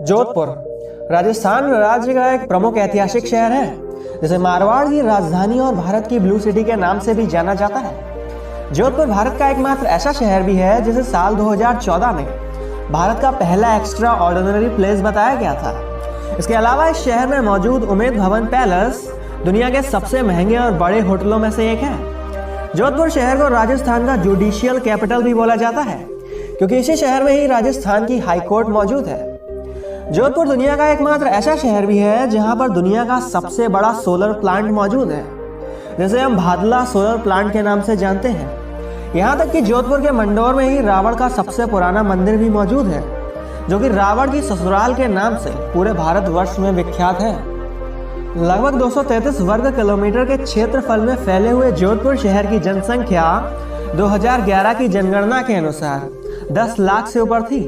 जोधपुर राजस्थान राज्य का एक प्रमुख ऐतिहासिक शहर है जिसे मारवाड़ की राजधानी और भारत की ब्लू सिटी के नाम से भी जाना जाता है। जोधपुर भारत का एकमात्र ऐसा शहर भी है जिसे साल 2014 में भारत का पहला एक्स्ट्रा ऑर्डिनरी प्लेस बताया गया था। इसके अलावा इस शहर में मौजूद उमेद भवन पैलेस दुनिया के सबसे महंगे और बड़े होटलों में से एक है। जोधपुर शहर को राजस्थान का जुडिशियल कैपिटल भी बोला जाता है क्योंकि इसी शहर में ही राजस्थान की हाई कोर्ट मौजूद है। जोधपुर दुनिया का एकमात्र ऐसा शहर भी है जहां पर दुनिया का सबसे बड़ा सोलर प्लांट मौजूद है, जिसे हम भादला सोलर प्लांट के नाम से जानते हैं। यहाँ तक कि जोधपुर के मंडौर में ही रावण का सबसे पुराना मंदिर भी मौजूद है, जो कि रावण की ससुराल के नाम से पूरे भारतवर्ष में विख्यात है। लगभग 233 वर्ग किलोमीटर के क्षेत्रफल में फैले हुए जोधपुर शहर की जनसंख्या 2011 की जनगणना के अनुसार 10 लाख से ऊपर थी।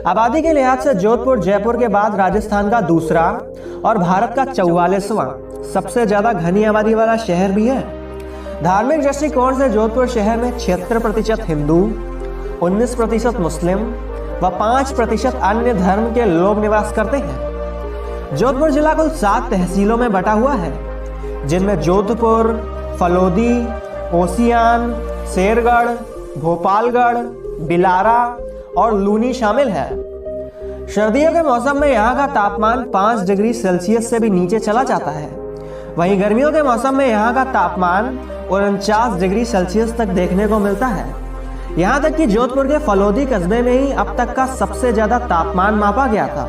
आबादी के लिहाज से जोधपुर जयपुर के बाद राजस्थान का दूसरा और भारत का 44वां सबसे ज्यादा घनी आबादी वाला शहर भी है। धार्मिक दृष्टिकोण से जोधपुर शहर में 76% हिंदू, 19% मुस्लिम व 5% अन्य धर्म के लोग निवास करते हैं। जोधपुर जिला कुल 7 तहसीलों में बटा हुआ है, जिनमें जोधपुर, फलोदी, ओसियान, शेरगढ़, भोपालगढ़, बिलारा और लूनी शामिल है। सर्दियों के मौसम में यहाँ का तापमान 5 डिग्री सेल्सियस से भी नीचे चला जाता है। वहीं गर्मियों के मौसम में यहाँ का तापमान 49 डिग्री सेल्सियस तक देखने को मिलता है। यहाँ तक कि जोधपुर के फलोदी कस्बे में ही अब तक का सबसे ज्यादा तापमान मापा गया था,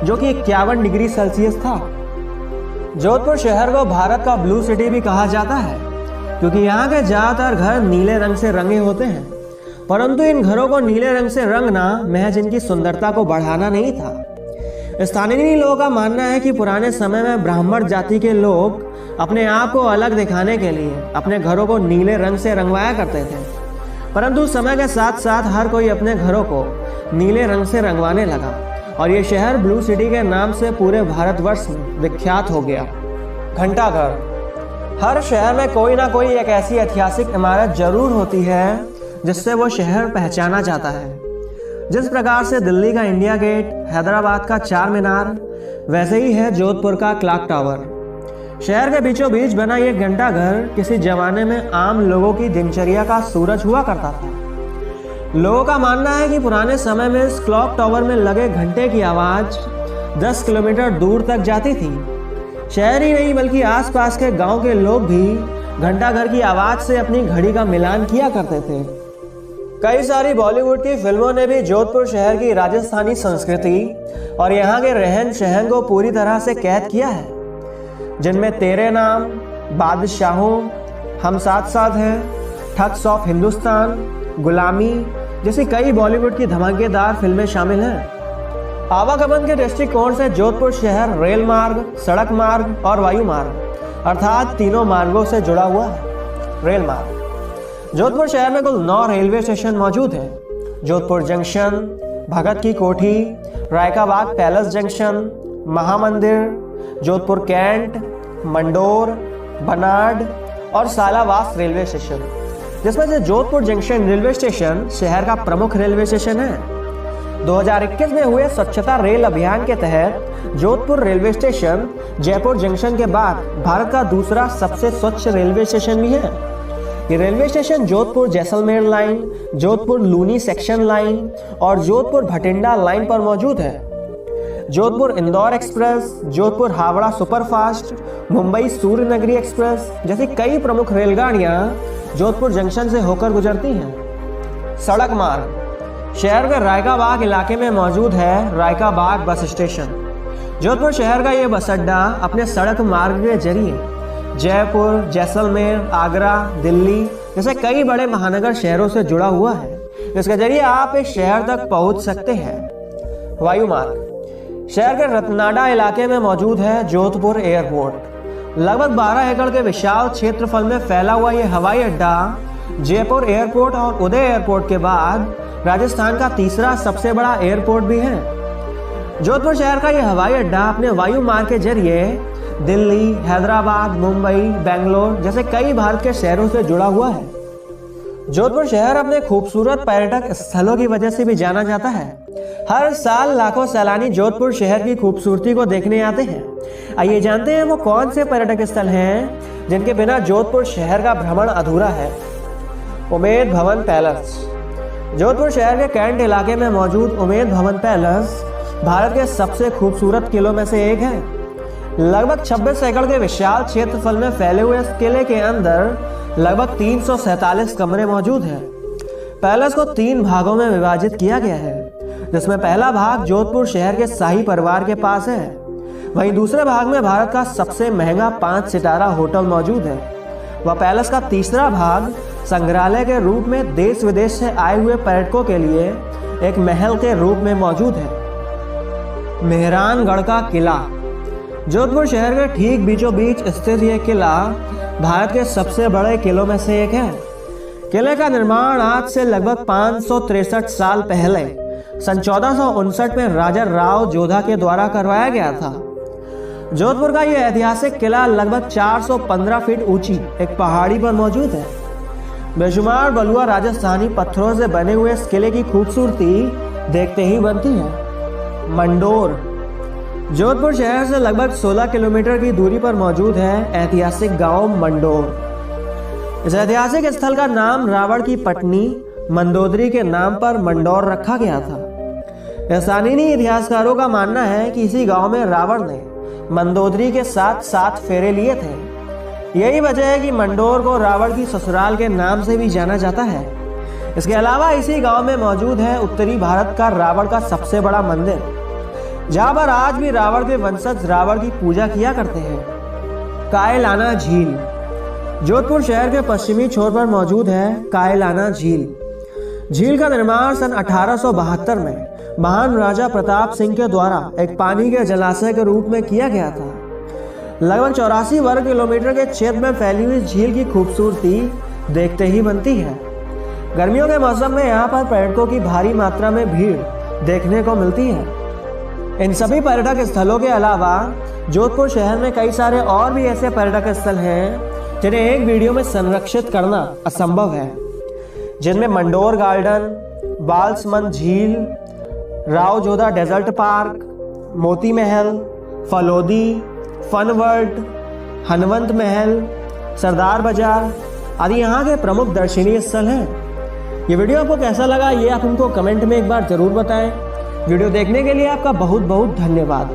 जो कि 51 डिग्री सेल्सियस था। जोधपुर शहर को भारत का ब्लू सिटी भी कहा जाता है क्योंकि यहाँ के ज्यादातर घर नीले रंग से रंगे होते हैं, परंतु इन घरों को नीले रंग से रंगना महज इनकी सुंदरता को बढ़ाना नहीं था। स्थानीय लोगों का मानना है कि पुराने समय में ब्राह्मण जाति के लोग अपने आप को अलग दिखाने के लिए अपने घरों को नीले रंग से रंगवाया करते थे, परंतु समय के साथ साथ हर कोई अपने घरों को नीले रंग से रंगवाने लगा और ये शहर ब्लू सिटी के नाम से पूरे भारतवर्ष में विख्यात हो गया। घंटाघर। हर शहर में कोई ना कोई एक ऐसी ऐतिहासिक इमारत जरूर होती है जिससे वो शहर पहचाना जाता है। जिस प्रकार से दिल्ली का इंडिया गेट, हैदराबाद का चार मीनार, वैसे ही है जोधपुर का क्लॉक टावर। शहर के बीचों बीच बना ये घंटाघर किसी जमाने में आम लोगों की दिनचर्या का सूरज हुआ करता था। लोगों का मानना है कि पुराने समय में इस क्लॉक टावर में लगे घंटे की आवाज 10 किलोमीटर दूर तक जाती थी। शहर ही नहीं बल्कि आसपास के गांव के लोग भी घंटाघर की आवाज से अपनी घड़ी का मिलान किया करते थे। कई सारी बॉलीवुड की फिल्मों ने भी जोधपुर शहर की राजस्थानी संस्कृति और यहाँ के रहन सहन को पूरी तरह से कैद किया है, जिनमें तेरे नाम, बादशाहों, हम साथ साथ हैं, ठग्स ऑफ हिंदुस्तान, गुलामी जैसी कई बॉलीवुड की धमाकेदार फिल्में शामिल हैं। आवागमन के दृष्टिकोण से जोधपुर शहर रेल मार्ग, सड़क मार्ग और वायु मार्ग अर्थात तीनों मार्गों से जुड़ा हुआ है। रेल मार्ग। जोधपुर शहर में कुल 9 रेलवे स्टेशन मौजूद हैं। Jodhpur junction, Bhagat ki Kothi, Raikabagh palace junction, Mahamandir, Jodhpur cantt, Mandor, Banad और सालावास रेलवे स्टेशन, जिसमें से जोधपुर जंक्शन रेलवे स्टेशन शहर का प्रमुख रेलवे स्टेशन है। 2021 में हुए स्वच्छता रेल अभियान के तहत Jodhpur railway station Jaipur junction के बाद भारत का दूसरा सबसे स्वच्छ रेलवे स्टेशन भी है। ये railway station Jodhpur Jaisalmer line, Jodhpur Luni section line और जोधपुर भटिंडा लाइन पर मौजूद है। Jodhpur Indore express, Jodhpur Howrah superfast, Mumbai Surya Nagari express जैसी कई प्रमुख रेलगाड़ियां जोधपुर जंक्शन से होकर गुजरती हैं। सड़क मार्ग। शहर के रायकाबाग इलाके में मौजूद है रायकाबाग बस स्टेशन। जोधपुर शहर का ये बस अड्डा अपने सड़क मार्ग के जरिए जयपुर, जैसलमेर, आगरा, दिल्ली जैसे कई बड़े महानगर शहरों से जुड़ा हुआ है, जिसके जरिए आप इस शहर तक पहुंच सकते हैं। वायु मार्ग। शहर के रत्नाडा इलाके में मौजूद है जोधपुर एयरपोर्ट। लगभग 12 एकड़ के विशाल क्षेत्रफल में फैला हुआ ये हवाई अड्डा जयपुर एयरपोर्ट और उदय एयरपोर्ट के बाद राजस्थान का तीसरा सबसे बड़ा एयरपोर्ट भी है। जोधपुर शहर का यह हवाई अड्डा अपने वायु मार्ग के जरिए दिल्ली, हैदराबाद, मुंबई, बेंगलोर जैसे कई भारत के शहरों से जुड़ा हुआ है। जोधपुर शहर अपने खूबसूरत पर्यटक स्थलों की वजह से भी जाना जाता है। हर साल लाखों सैलानी जोधपुर शहर की खूबसूरती को देखने आते हैं। आइए जानते हैं वो कौन से पर्यटक स्थल हैं जिनके बिना जोधपुर शहर का भ्रमण अधूरा है। उमेद भवन पैलेस। जोधपुर शहर के कैंट इलाके में मौजूद उमेद भवन पैलेस भारत के सबसे खूबसूरत किलों में से एक है। लगभग 26 एकड़ के विशाल क्षेत्रफल में फैले हुए इस किले के अंदर लगभग 347 कमरे मौजूद हैं। पैलेस को 3 भागों में विभाजित किया गया है, जिसमें पहला भाग जोधपुर शहर के शाही परिवार के पास है। वहीं दूसरे भाग में भारत का सबसे महंगा 5 सितारा होटल मौजूद है। वह पैलेस का तीसरा भाग संग्रहालय के रूप में देश विदेश से आए हुए पर्यटकों के लिए एक महल के रूप में मौजूद है। मेहरानगढ़ का किला। जोधपुर शहर के ठीक बीचों बीच स्थित यह किला भारत के सबसे बड़े किलों में से एक है। किले का निर्माण आज से लगभग 563 साल पहले सन 1459 में राजा राव जोधा के द्वारा करवाया गया था। जोधपुर का यह ऐतिहासिक किला लगभग 415 फीट ऊंची एक पहाड़ी पर मौजूद है। बेशुमार बलुआ राजस्थानी पत्थरों से बने हुए इस किले की खूबसूरती देखते ही बनती है। मंडोर। जोधपुर शहर से लगभग 16 किलोमीटर की दूरी पर मौजूद है ऐतिहासिक गांव मंडोर। इस ऐतिहासिक स्थल का नाम रावण की पत्नी मंदोदरी के नाम पर मंडोर रखा गया था। स्थानीय इतिहासकारों का मानना है कि इसी गांव में रावण ने मंदोदरी के साथ 7 फेरे लिए थे। यही वजह है कि मंडोर को रावण की ससुराल के नाम से भी जाना जाता है। इसके अलावा इसी गांव में मौजूद है उत्तरी भारत का रावण का सबसे बड़ा मंदिर, जहां पर आज भी रावण के वंशज रावण की पूजा किया करते हैं। कायलाना झील। जोधपुर शहर के पश्चिमी छोर पर मौजूद है कायलाना झील। झील का निर्माण सन 1872 में महान राजा प्रताप सिंह के द्वारा एक पानी के जलाशय के रूप में किया गया था। लगभग 84 वर्ग किलोमीटर के क्षेत्र में फैली हुई झील की खूबसूरती देखते ही बनती है। गर्मियों के मौसम में यहाँ पर पर्यटकों की भारी मात्रा में भीड़ देखने को मिलती है। इन सभी पर्यटक स्थलों के अलावा जोधपुर शहर में कई सारे और भी ऐसे पर्यटक स्थल हैं जिन्हें एक वीडियो में संरक्षित करना असंभव है, जिनमें मंडोर गार्डन, बालसमंद झील, Rao Jodha desert park, Moti Mahal, Phalodi, fun world, Hanumant महल, सरदार बाजार आदि यहाँ के प्रमुख दर्शनीय स्थल हैं। ये वीडियो आपको कैसा लगा ये आप हमको कमेंट में एक बार जरूर बताएं। वीडियो देखने के लिए आपका बहुत बहुत धन्यवाद।